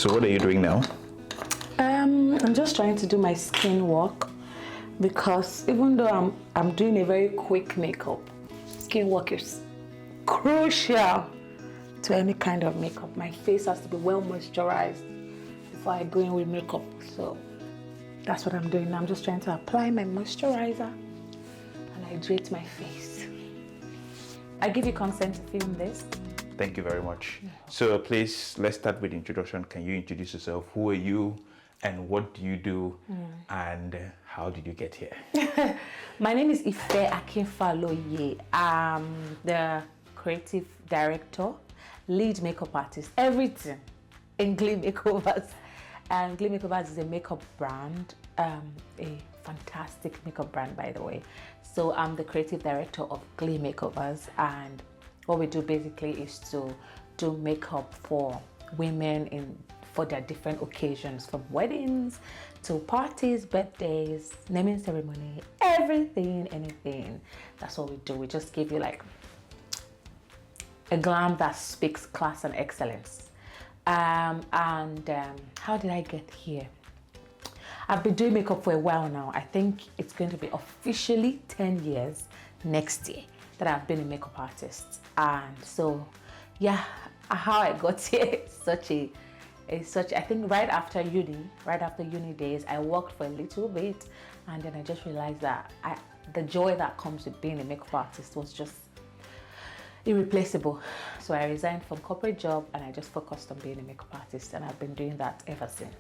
So what are you doing now? I'm just trying to do my skin work because even though I'm doing a very quick makeup, skin work is crucial to any kind of makeup. My face has to be well moisturized before I go in with makeup. So that's what I'm doing now. I'm just trying to apply my moisturizer and hydrate my face. I give you consent to film this. Thank you very much. So please, let's start with the introduction. Can you introduce yourself? Who are you and what do you do and how did you get here? My name is Ife Akinfaloye. I'm the creative director, lead makeup artist, everything in Glee Makeovers. And Glee Makeovers is a makeup brand, a fantastic makeup brand, by the way. So I'm the creative director of Glee Makeovers, and what we do basically is to do makeup for women for their different occasions, from weddings to parties, birthdays, naming ceremony, everything, anything. That's what we do. We just give you like a glam that speaks class and excellence. How did I get here? I've been doing makeup for a while now. I think it's going to be officially 10 years next year that I've been a makeup artist. And so, yeah, how I got here is such, I think right after uni days, I worked for a little bit, and then I just realized that the joy that comes with being a makeup artist was just irreplaceable. So I resigned from corporate job and I just focused on being a makeup artist, and I've been doing that ever since.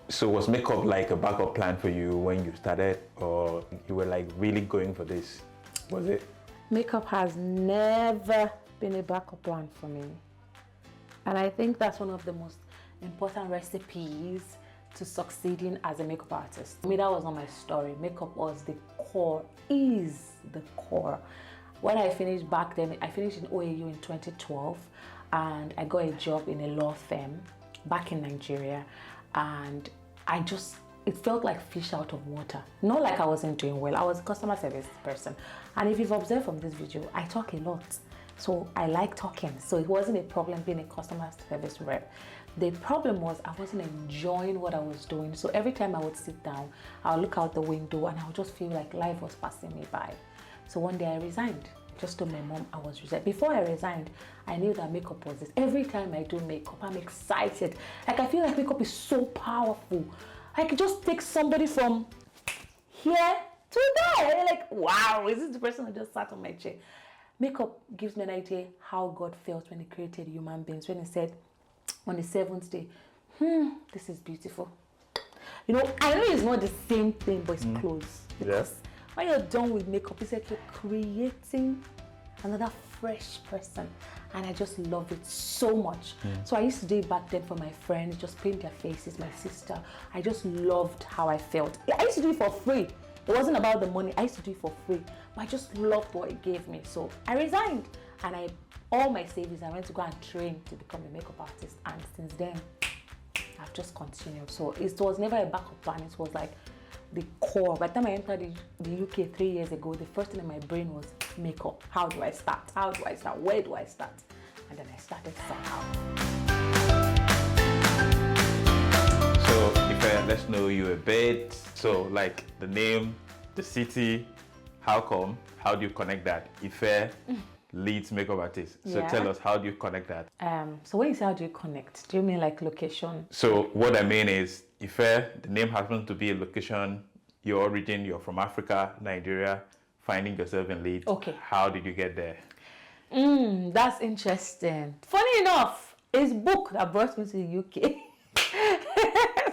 So was makeup like a backup plan for you when you started, or you were like really going for this? Was it? Makeup has never been a backup plan for me. And I think that's one of the most important recipes to succeeding as a makeup artist. For me, that was not my story. Makeup was the core, is the core. When I finished back then, I finished in OAU in 2012, and I got a job in a law firm back in Nigeria, and it felt like fish out of water. Not like I wasn't doing well. I was a customer service person. And if you've observed from this video, I talk a lot. So I like talking. So it wasn't a problem being a customer service rep. The problem was I wasn't enjoying what I was doing. So every time I would sit down, I would look out the window and I would just feel like life was passing me by. So one day I resigned. Just told my mom I was resigned. Before I resigned, I knew that makeup was this. Every time I do makeup, I'm excited. Like I feel like makeup is so powerful. I could just take somebody from here to there. Like, wow, is this the person who just sat on my chair? Makeup gives me an idea how God felt when he created human beings. When he said on the seventh day, this is beautiful. You know, I know it's not the same thing, but it's close. Because when you're done with makeup, it's like you're creating another fresh person. And I just love it so much. So I used to do it back then for my friends, just paint their faces, my sister. I just loved how I felt. I used to do it for free. It wasn't about the money. I used to do it for free. But I just loved what it gave me. So I resigned, and all my savings, I went to go and train to become a makeup artist. And since then, I've just continued. So it was never a backup plan. It was like the core. By the time I entered the UK 3 years ago, the first thing in my brain was makeup. How do I start? How do I start? Where do I start? And then I started somehow. So if let's know you a bit. So like the name, the city, how come? How do you connect that? Ife, Leeds makeup artist. So tell us, how do you connect that? So when you say how do you connect, do you mean like location? So what I mean is, Ife, the name happens to be a location, your origin, you're from Africa, Nigeria, finding yourself in Leeds. Okay. How did you get there? That's interesting. Funny enough, it's book that brought me to the UK.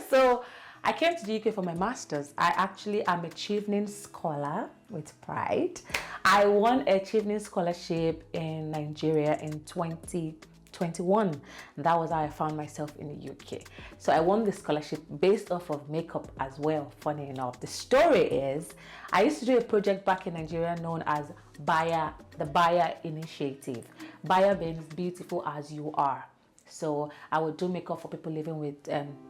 So I came to the UK for my master's. I actually am a Chevening scholar with pride. I won a Chevening scholarship in Nigeria in 2021. That was how I found myself in the UK. So I won the scholarship based off of makeup as well, funny enough. The story is, I used to do a project back in Nigeria known as the Buyer Initiative. Buyer means beautiful as you are. So I would do makeup for people living with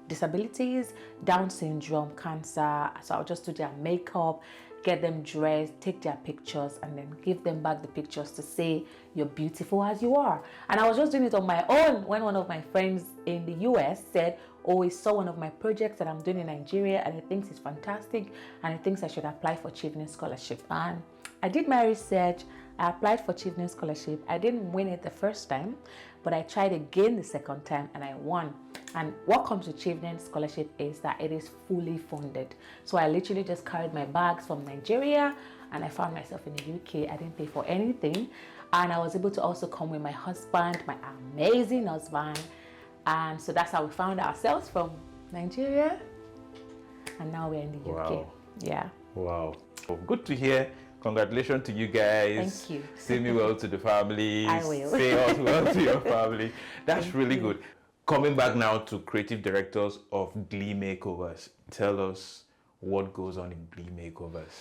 disabilities, Down syndrome, cancer. So I would just do their makeup, get them dressed, take their pictures, and then give them back the pictures to say you're beautiful as you are. And I was just doing it on my own when one of my friends in the US said, oh, he saw one of my projects that I'm doing in Nigeria and he thinks it's fantastic and he thinks I should apply for Chevening Scholarship. And I did my research. I applied for Chevening Scholarship. I didn't win it the first time, but I tried again the second time and I won. And what comes with Chevening Scholarship is that it is fully funded. So I literally just carried my bags from Nigeria and I found myself in the UK. I didn't pay for anything. And I was able to also come with my husband, my amazing husband. And so that's how we found ourselves from Nigeria. And now we're in the UK. Wow. Yeah. Wow. Well, good to hear. Congratulations to you guys. Thank you. Say me well to the family. I will. Say us well to your family. That's really good. Coming back now to creative directors of Glee Makeovers. Tell us what goes on in Glee Makeovers.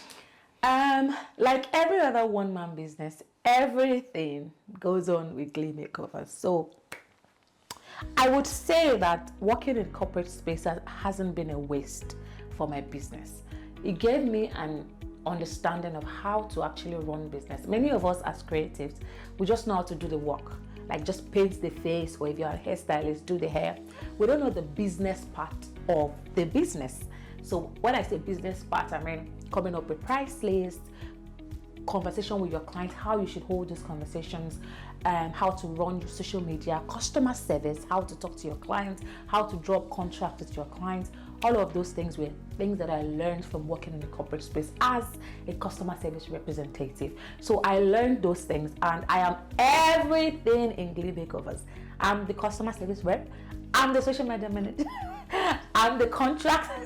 Like every other one-man business, everything goes on with Glee Makeovers. So I would say that working in corporate space hasn't been a waste for my business. It gave me an understanding of how to actually run business. Many of us as creatives, we just know how to do the work. Like just paint the face, or if you're a hairstylist, do the hair. We don't know the business part of the business. So when I say business part, I mean coming up with price lists, conversation with your client, how you should hold these conversations, how to run your social media, customer service, how to talk to your clients, how to drop contracts with your clients. All of those things were things that I learned from working in the corporate space as a customer service representative. So I learned those things and I am everything in Glee Makeovers. I'm the customer service rep, I'm the social media manager, I'm the contract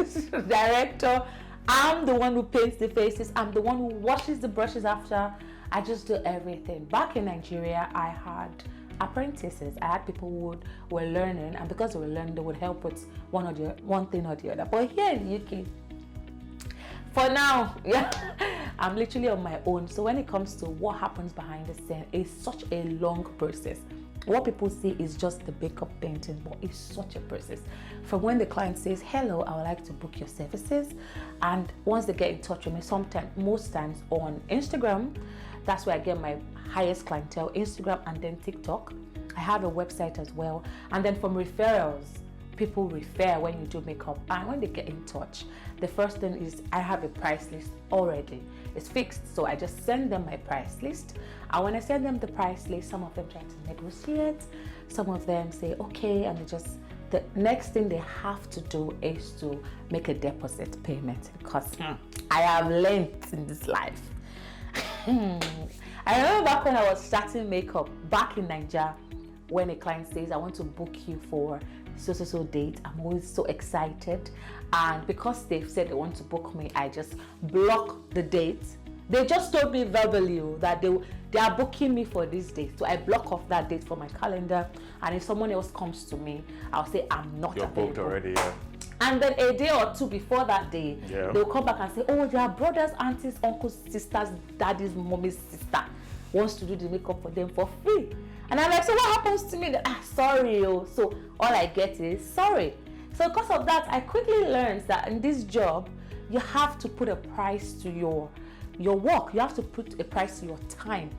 director, I'm the one who paints the faces, I'm the one who washes the brushes after. I just do everything. Back in Nigeria, I had apprentices. I had people who were learning, and because they were learning, they would help with one thing or the other. But here in the UK, for now, yeah, I'm literally on my own. So when it comes to what happens behind the scene, it's such a long process. What people see is just the makeup painting, but it's such a process. From when the client says, hello, I would like to book your services. And once they get in touch with me, most times on Instagram, that's where I get my highest clientele, Instagram and then TikTok. I have a website as well. And then from referrals, people refer when you do makeup. And when they get in touch, the first thing is I have a price list already. It's fixed. So I just send them my price list. And when I send them the price list, some of them try to negotiate. Some of them say, okay. And the next thing they have to do is to make a deposit payment, because I have learned in this life. I remember back when I was starting makeup back in Nigeria, when a client says, I want to book you for so date, I'm always so excited. And because they've said they want to book me, I just block the date. They just told me verbally that they are booking me for this date. So I block off that date for my calendar. And if someone else comes to me, I'll say I'm not available. You're booked already, yeah. And then a day or two before that day, yeah, they'll come back and say, oh, your brothers, aunties, uncles, sisters, daddy's, mommy's sister wants to do the makeup for them for free. And I'm like, so what happens to me? Sorry. So all I get is sorry. So because of that, I quickly learned that in this job, you have to put a price to your work. You have to put a price to your time.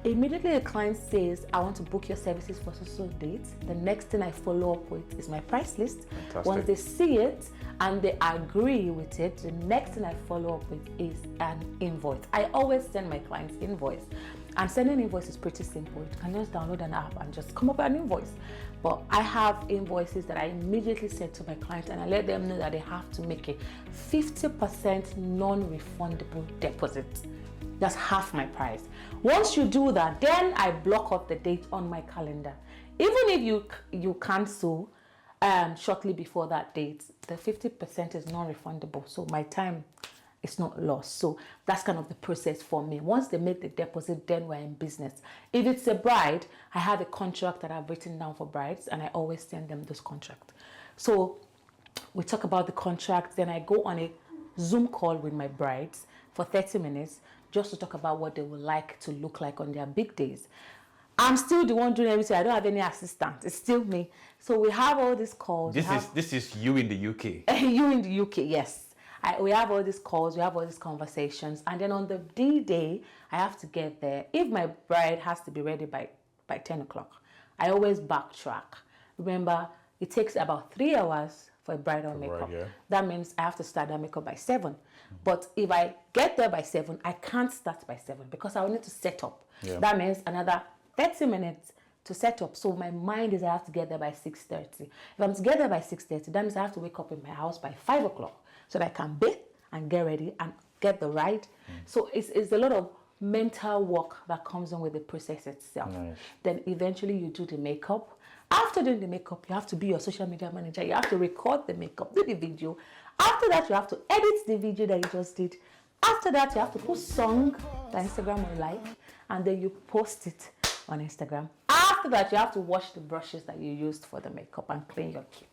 Immediately the client says, I want to book your services for so date, the next thing I follow up with is my price list. Fantastic. Once they see it and they agree with it, the next thing I follow up with is an invoice. I always send my clients invoice. And sending invoice is pretty simple. You can just download an app and just come up with an invoice. But I have invoices that I immediately send to my clients and I let them know that they have to make a 50% non-refundable deposit. That's half my price. Once you do that, then I block off the date on my calendar. Even if you cancel shortly before that date, the 50% is non-refundable. So my time is not lost. So that's kind of the process for me. Once they make the deposit, then we're in business. If it's a bride, I have a contract that I've written down for brides and I always send them those contracts. So we talk about the contract, then I go on a Zoom call with my brides for 30 minutes just to talk about what they would like to look like on their big days. I'm still the one doing everything. I don't have any assistant. It's still me. So we have all these calls. This is you in the UK. You in the UK, yes. We have all these calls, we have all these conversations, and then on the D-Day, I have to get there. If my bride has to be ready by 10 o'clock, I always backtrack. Remember, it takes about 3 hours for a bridal makeup. yeah. That means I have to start that makeup by 7. But if I get there by 7, I can't start by 7 because I will need to set up. Yeah. That means another 30 minutes to set up. So my mind is I have to get there by 6:30. If I'm to get there by 6:30, that means I have to wake up in my house by 5 o'clock so that I can bathe and get ready and get the ride. So it's a lot of mental work that comes in with the process itself. Nice. Then eventually you do the makeup. After doing the makeup, you have to be your social media manager. You have to record the makeup, do the video. After that, you have to edit the video that you just did. After that, you have to put song that Instagram will like, and then you post it on Instagram. After that, you have to wash the brushes that you used for the makeup and clean your kit.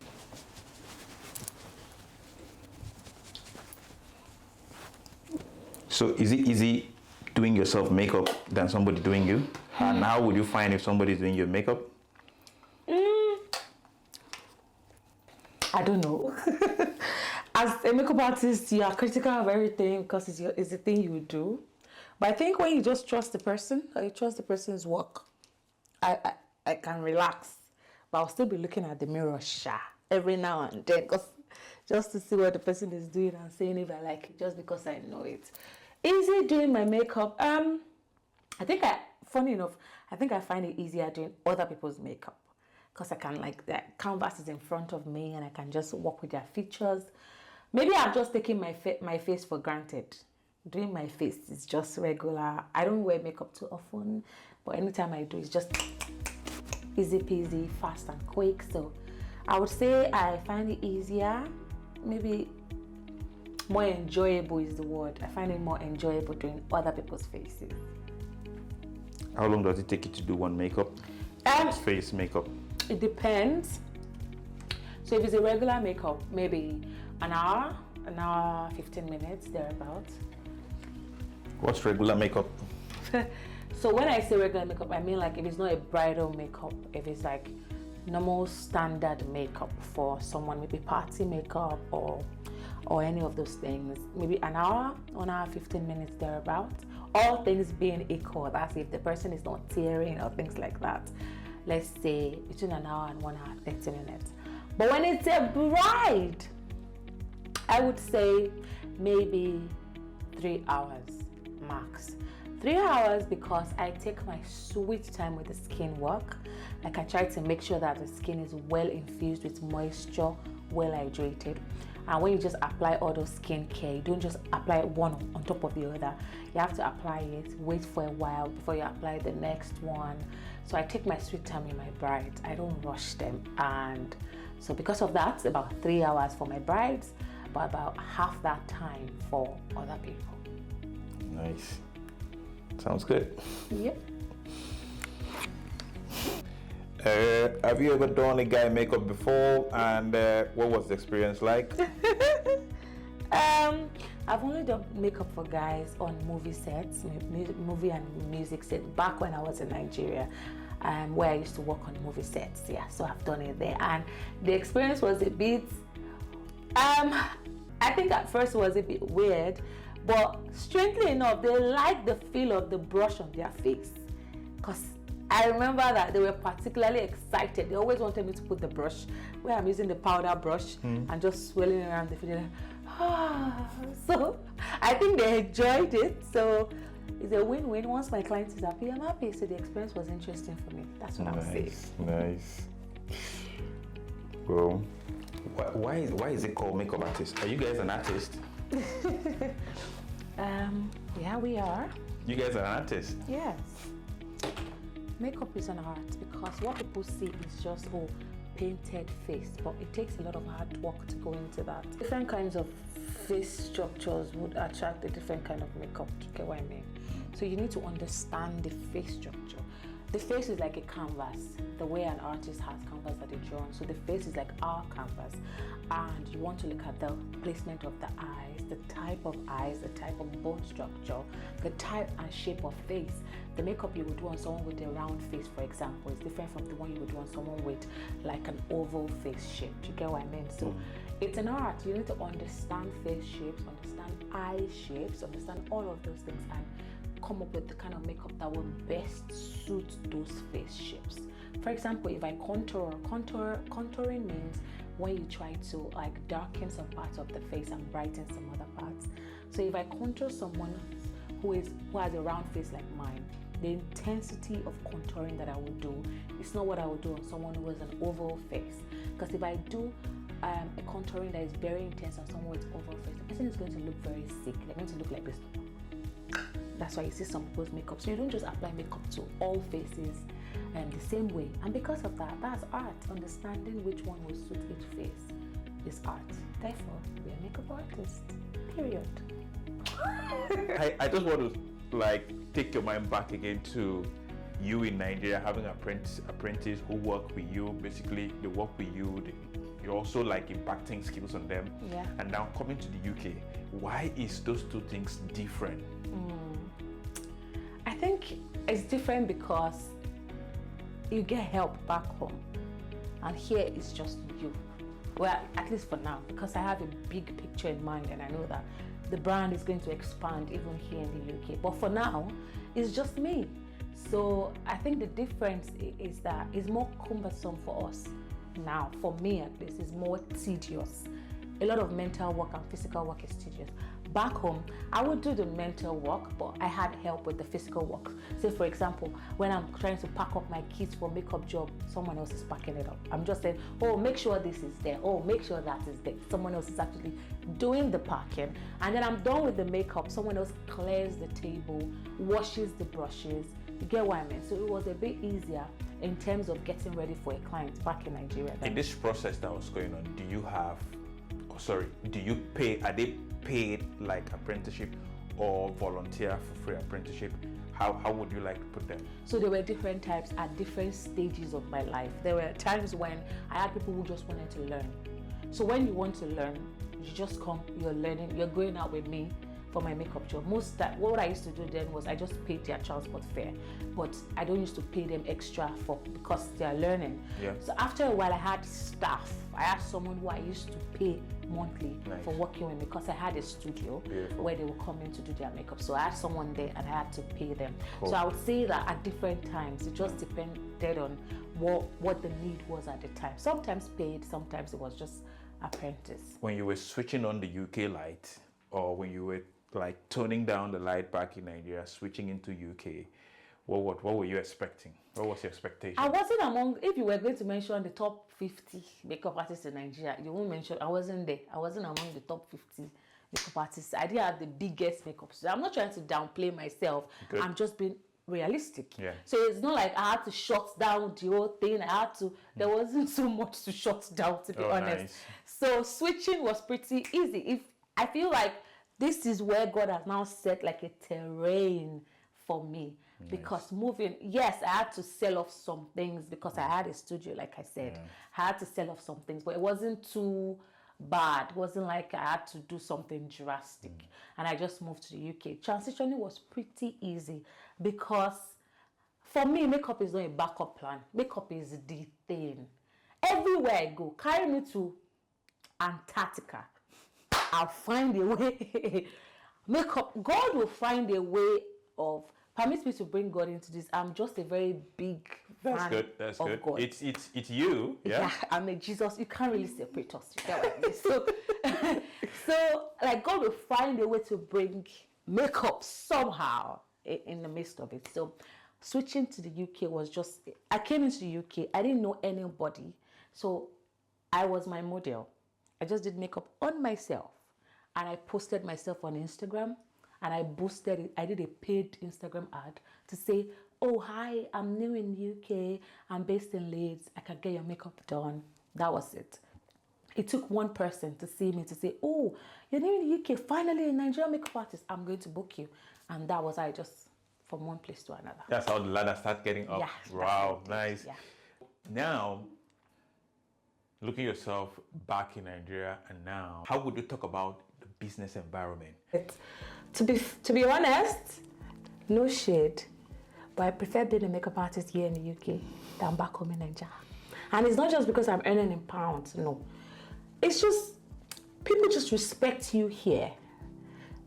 So is it easy doing yourself makeup than somebody doing you? And how would you find if somebody's doing your makeup? I don't know. As a makeup artist, you are critical of everything because it's the thing you do. But I think when you just trust the person or you trust the person's work, I can relax. But I'll still be looking at the mirror every now and then just to see what the person is doing and saying if I like it, just because I know it. Easy doing my makeup. Funny enough, I think I find it easier doing other people's makeup because I can, like, the canvas is in front of me and I can just work with their features. Maybe I'm just taking my face for granted. Doing my face is just regular. I don't wear makeup too often, but anytime I do, it's just easy peasy, fast and quick. So I would say I find it easier. Maybe more enjoyable is the word. I find it more enjoyable doing other people's faces. How long does it take you to do one makeup? Face makeup? It depends. So if it's a regular makeup, maybe an hour, 15 minutes, thereabouts. What's regular makeup? So when I say regular makeup, I mean like if it's not a bridal makeup, if it's like normal standard makeup for someone, maybe party makeup or any of those things, maybe an hour, 1 hour, 15 minutes, thereabouts. All things being equal, that's if the person is not tearing or things like that. Let's say between an hour and 1 hour, 30 minutes. But when it's a bride, I would say maybe 3 hours max. 3 hours because I take my sweet time with the skin work. Like I try to make sure that the skin is well infused with moisture, well hydrated. And when you just apply all those skincare, you don't just apply one on top of the other. You have to apply it, wait for a while before you apply the next one. So I take my sweet time with my brides. I don't rush them. And so because of that, about 3 hours for my brides, but about half that time for other people. Nice. Sounds good. Yep. Have you ever done a guy makeup before, and what was the experience like? I've only done makeup for guys on movie sets, movie and music sets, back when I was in Nigeria, where I used to work on movie sets. Yeah, so I've done it there, and the experience was a bit. I think at first it was a bit weird, but strangely enough, they liked the feel of the brush on their face, because I remember that they were particularly excited. They always wanted me to put the brush where I'm using the powder brush and just swirling around the face. So I think they enjoyed it. So it's a win-win. Once my client is happy, I'm happy. So the experience was interesting for me. That's what I would say. Nice. Well, why is it called makeup artist? Are you guys an artist? Yeah, we are. You guys are an artist? Yes. Makeup is an art because what people see is just painted face, but it takes a lot of hard work to go into that. Different kinds of face structures would attract a different kind of makeup. Do you get what I mean? So you need to understand the face structure. The face is like a canvas, the way an artist has canvas that they draw on. So the face is like our canvas, and you want to look at the placement of the eyes, the type of bone structure, the type and shape of face. The makeup you would do on someone with a round face, for example, is different from the one you would do on someone with like an oval face shape. Do you get what I mean? So It's an art. You need to understand face shapes, understand eye shapes, understand all of those things, and come up with the kind of makeup that will best suit those face shapes. For example, if I contouring means when you try to like darken some parts of the face and brighten some other parts. So if I contour someone who has a round face like mine, the intensity of contouring that I will do is not what I would do on someone who has an oval face. Because if I do a contouring that is very intense on someone with oval face, the person is going to look very sick. They're going to look like this. That's why you see some people's makeup. So you don't just apply makeup to all faces the same way. And because of that, that's art. Understanding which one will suit each face is art. Therefore, we are makeup artists. Period. I just want to like take your mind back again to you in Nigeria, having apprentices who work with you. Basically, they work with you. You're also like impacting skills on them. Yeah. And now coming to the UK, why is those two things different? I think it's different because you get help back home, and here it's just you. Well, at least for now, because I have a big picture in mind, and I know that the brand is going to expand even here in the UK. But for now, it's just me. So I think the difference is that it's more cumbersome for us now. For me, at least, it's more tedious. A lot of mental work and physical work is tedious. Back home, I would do the mental work, but I had help with the physical work. Say, for example, when I'm trying to pack up my kids for makeup job, someone else is packing it up. I'm just saying, oh, make sure this is there. Oh, make sure that is there. Someone else is actually doing the packing. And then I'm done with the makeup. Someone else clears the table, washes the brushes. You get what I mean? So it was a bit easier in terms of getting ready for a client back in Nigeria. In this process that was going on, do you pay, are they paid like apprenticeship or volunteer for free apprenticeship? How would you like to put them? So there were different types at different stages of my life. There were times when I had people who just wanted to learn. So when you want to learn, you just come, you're learning, you're going out with me for my makeup job. What I used to do then was I just paid their transport fare, but I don't used to pay them extra because they are learning. Yeah. So after a while, I had staff. I had someone who I used to pay monthly for working with me because I had a studio where they would come in to do their makeup. So I had someone there and I had to pay them. Cool. So I would say that at different times, it just depended on what the need was at the time. Sometimes paid, sometimes it was just apprentice. When you were switching on the UK light, or when you were like toning down the light back in Nigeria, switching into UK, what were you expecting? What was your expectation? I wasn't among, if you were going to mention the top 50 makeup artists in Nigeria, you won't mention, I wasn't there. I wasn't among the top 50 makeup artists. I didn't have the biggest makeup. So I'm not trying to downplay myself. Good. I'm just being realistic. Yeah. So it's not like I had to shut down the whole thing. There wasn't so much to shut down, to be honest. Nice. So switching was pretty easy. I feel like this is where God has now set like a terrain for me. Nice. Because moving, yes, I had to sell off some things because I had a studio, like I said. Yeah. I had to sell off some things, but it wasn't too bad. It wasn't like I had to do something drastic. And I just moved to the UK. Transitioning was pretty easy because for me, makeup is not a backup plan. Makeup is the thing. Everywhere I go, carry me to Antarctica, I'll find a way. Makeup, God will find a way of, permit me to bring God into this. I'm just a very big fan That's of good. God. It's you. Yeah, I'm a Jesus. You can't really separate us. You get what I mean? So like God will find a way to bring makeup somehow in the midst of it. So switching to the UK was just, I came into the UK, I didn't know anybody. So I was my model. I just did makeup on myself. And I posted myself on Instagram and I boosted it. I did a paid Instagram ad to say, oh, hi, I'm new in the UK. I'm based in Leeds. I can get your makeup done. That was it. It took one person to see me to say, oh, you're new in the UK. Finally, a Nigerian makeup artist. I'm going to book you. And that was just from one place to another. That's how the ladder started getting up. Yeah, wow, nice. Yeah. Now, looking at yourself back in Nigeria and now, how would you talk about the business environment? To be honest, no shade, but I prefer being a makeup artist here in the UK than back home in Nigeria. And it's not just because I'm earning in pounds, no. It's just people just respect you here.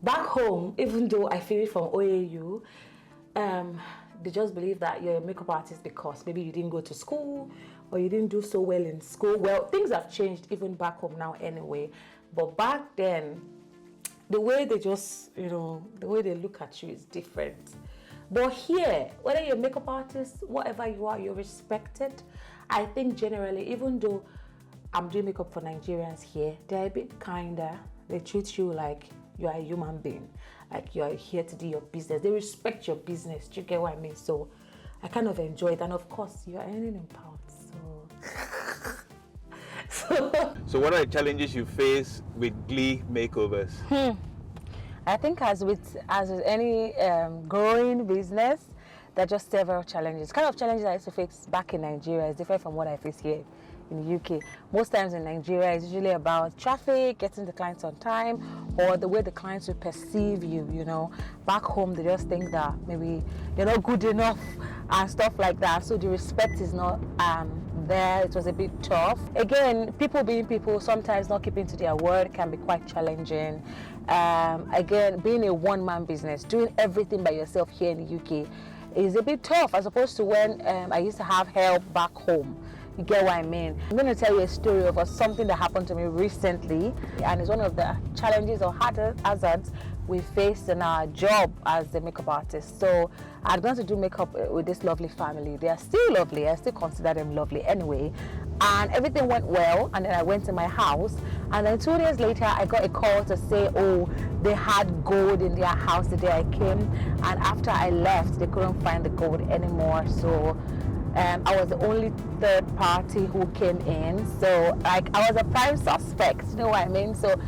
Back home, even though I feel it from OAU, they just believe that you're a makeup artist because maybe you didn't go to school or you didn't do so well in school. Well, things have changed even back home now anyway. But back then, the way they just, the way they look at you is different. But here, whether you're a makeup artist, whatever you are, you're respected. I think generally, even though I'm doing makeup for Nigerians here, they're a bit kinder. They treat you like you're a human being, like you're here to do your business. They respect your business. Do you get what I mean? So I kind of enjoy it. And of course, you're earning in pounds. So what are the challenges you face with Glee makeovers? I think as with any growing business, there are just several challenges. Kind of challenges I used to face back in Nigeria is different from what I face here in the UK. Most times in Nigeria, it's usually about traffic, getting the clients on time, or the way the clients will perceive you, Back home, they just think that maybe you're not good enough and stuff like that. So the respect is not there. It was a bit tough. Again, people being people, sometimes not keeping to their word can be quite challenging. Again, being a one-man business, doing everything by yourself here in the UK is a bit tough as opposed to when I used to have help back home. You get what I mean? I'm going to tell you a story of something that happened to me recently, and it's one of the challenges or hazards we faced in our job as a makeup artist. So I'd gone to do makeup with this lovely family. They are still lovely. I still consider them lovely anyway. And everything went well, and then I went to my house, and then 2 days later I got a call to say, oh, they had gold in their house the day I came, and after I left they couldn't find the gold anymore. So I was the only third party who came in, so I was a prime suspect, you know what I mean? So it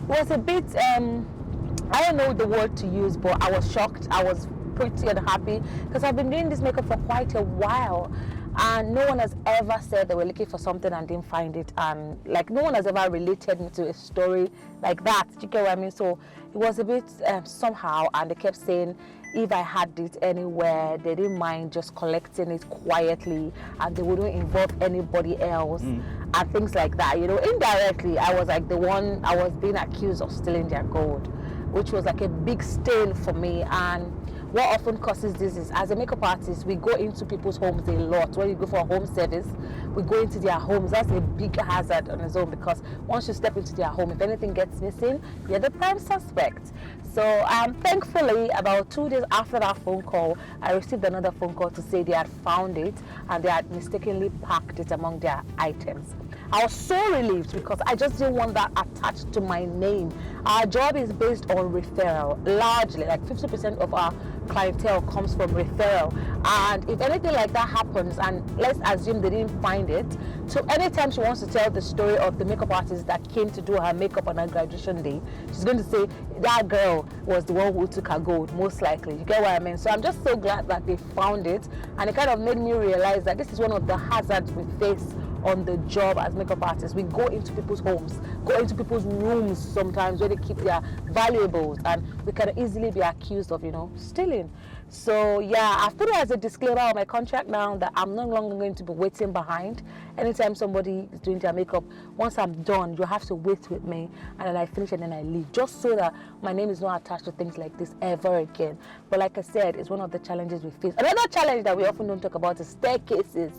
was a bit I don't know the word to use, but I was shocked. I was pretty unhappy because I've been doing this makeup for quite a while, and no one has ever said they were looking for something and didn't find it, and no one has ever related me to a story like that. Do you get what I mean? So it was a bit somehow, and they kept saying if I had it anywhere, they didn't mind just collecting it quietly and they wouldn't involve anybody else and things like that. Indirectly, I was like the one, I was being accused of stealing their gold, which was like a big stain for me. And what often causes this is, as a makeup artist, we go into people's homes a lot. When you go for a home service, we go into their homes. That's a big hazard on its own, because once you step into their home, if anything gets missing, you're the prime suspect. So thankfully, about 2 days after that phone call, I received another phone call to say they had found it and they had mistakenly packed it among their items. I was so relieved because I just didn't want that attached to my name. Our job is based on referral, largely, like 50% of our clientele comes from referral. And if anything like that happens, and let's assume they didn't find it, so anytime she wants to tell the story of the makeup artist that came to do her makeup on her graduation day, she's going to say that girl was the one who took her gold, most likely. You get what I mean? So I'm just so glad that they found it, and it kind of made me realize that this is one of the hazards we face on the job as makeup artists. We go into people's homes, go into people's rooms sometimes where they keep their valuables, and we can easily be accused of, stealing. So yeah, I've put it as a disclaimer on my contract now that I'm no longer going to be waiting behind. Anytime somebody is doing their makeup, once I'm done, you have to wait with me, and then I finish and then I leave, just so that my name is not attached to things like this ever again. But like I said, it's one of the challenges we face. Another challenge that we often don't talk about is staircases.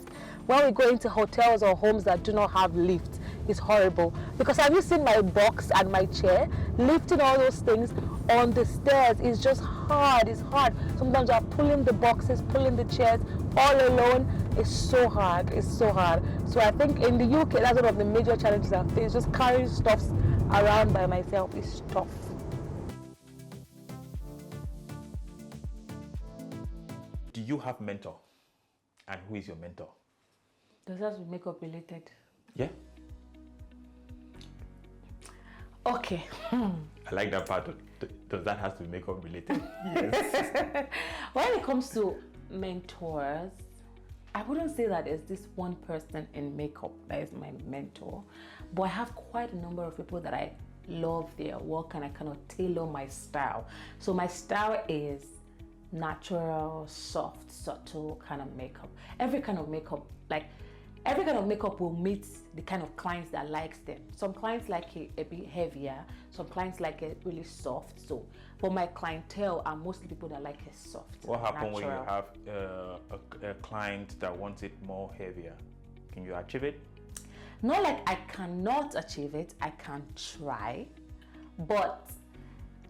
When we go into hotels or homes that do not have lifts, it's horrible. Because have you seen my box and my chair? Lifting all those things on the stairs is just hard. It's hard. Sometimes you're pulling the boxes, pulling the chairs all alone. It's so hard. It's so hard. So I think in the UK, that's one of the major challenges I face. Just carrying stuff around by myself is tough. Do you have mentor? And who is your mentor? Does that have to be makeup related? Yeah. Okay. I like that part. Does that have to be makeup related? Yes. When it comes to mentors, I wouldn't say that there's this one person in makeup that is my mentor, but I have quite a number of people that I love their work and I kind of tailor my style. So my style is natural, soft, subtle kind of makeup. Every kind of makeup, like every kind of makeup will meet the kind of clients that likes them. Some clients like a bit heavier, some clients like it really soft. So for my clientele are mostly people that like it soft. What happens when you natural. have a client that wants it more heavier? Can you achieve it? Not like I cannot achieve it, I can try, but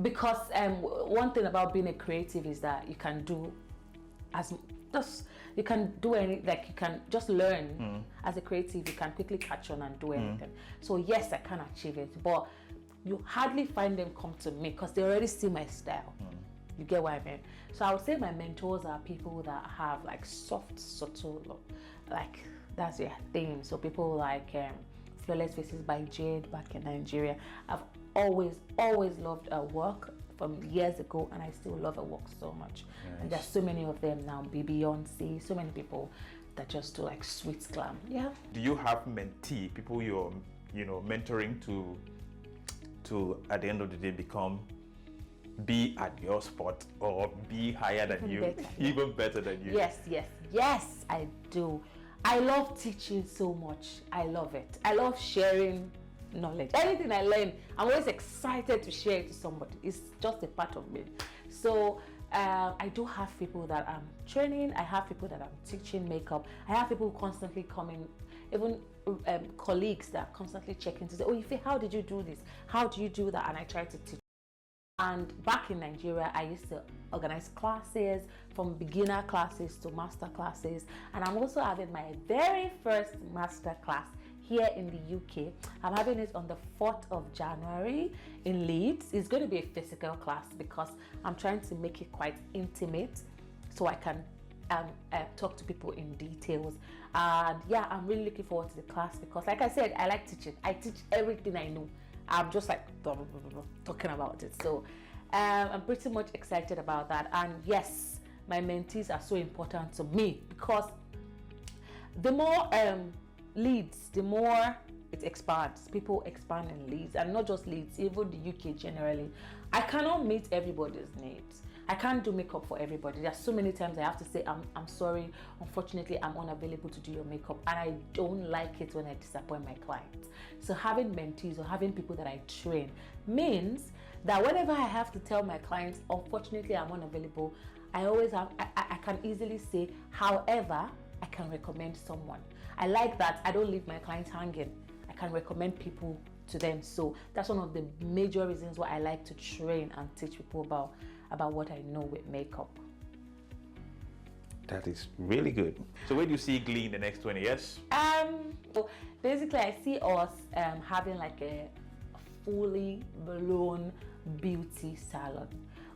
because one thing about being a creative is that you can do you can do any, like you can just learn. As a creative, you can quickly catch on and do anything. So yes, I can achieve it, but you hardly find them come to me because they already see my style. You get what I mean? So I would say my mentors are people that have like soft, subtle look, like that's their thing. So people like Flawless Faces by Jade back in Nigeria. I've always loved her work from years ago, and I still love her work so much. Nice. And there's so many of them now, Beyonce, so many people that just do like sweet glam. Yeah. Do you have mentee, people you're mentoring to at the end of the day be at your spot or be higher than you, even better than you? Yes, I do. I love teaching so much. I love it. I love sharing knowledge. Anything I learn, I'm always excited to share it to somebody. It's just a part of me. So I do have people that I'm training. I have people that I'm teaching makeup. I have people constantly coming, even colleagues that are constantly checking to say, oh, Ife, how did you do this? How do you do that? And I try to teach. And back in Nigeria, I used to organize classes, from beginner classes to master classes. And I'm also having my very first master class here in the UK. I'm having it on the 4th of January in Leeds. It's going to be a physical class because I'm trying to make it quite intimate so I can talk to people in details. And yeah, I'm really looking forward to the class because, like I said, I like teaching. I teach everything I know. I'm just like talking about it. So I'm pretty much excited about that. And yes, my mentees are so important to me because the more Leeds, the more it expands. People expand in Leeds, and not just Leeds, even the UK generally. I cannot meet everybody's needs. I can't do makeup for everybody. There's so many times I have to say, I'm sorry, unfortunately, I'm unavailable to do your makeup, and I don't like it when I disappoint my clients. So having mentees or having people that I train means that whenever I have to tell my clients, unfortunately, I'm unavailable, I can easily say, however, I can recommend someone. I like that. I don't leave my clients hanging. I can recommend people to them. So that's one of the major reasons why I like to train and teach people about what I know with makeup. That is really good. So where do you see Glee in the next 20 years? So basically I see us having like a fully blown beauty salon,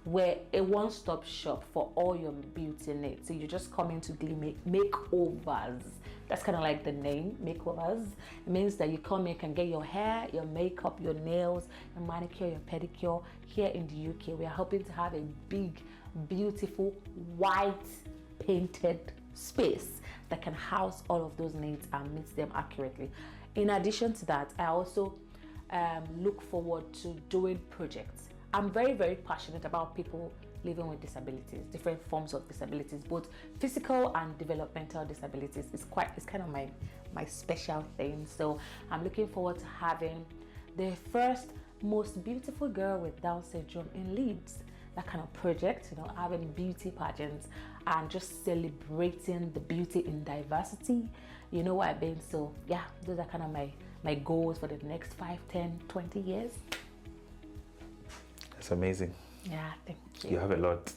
where a one-stop shop for all your beauty needs. So you just come into Glee Makeovers. That's kind of like the name, makeovers. It means that you come here, can get your hair, your makeup, your nails, your manicure, your pedicure. Here in the UK, we are hoping to have a big, beautiful, white painted space that can house all of those needs and meet them accurately. In addition to that, I also look forward to doing projects. I'm very, very passionate about people living with disabilities, different forms of disabilities, both physical and developmental disabilities. It's kind of my special thing. So I'm looking forward to having the first most beautiful girl with Down syndrome in Leeds. That kind of project, having beauty pageants and just celebrating the beauty in diversity. You know what I mean? So yeah, those are kind of my goals for the next 5, 10, 20 years. That's amazing. Yeah, thank you. You have a lot.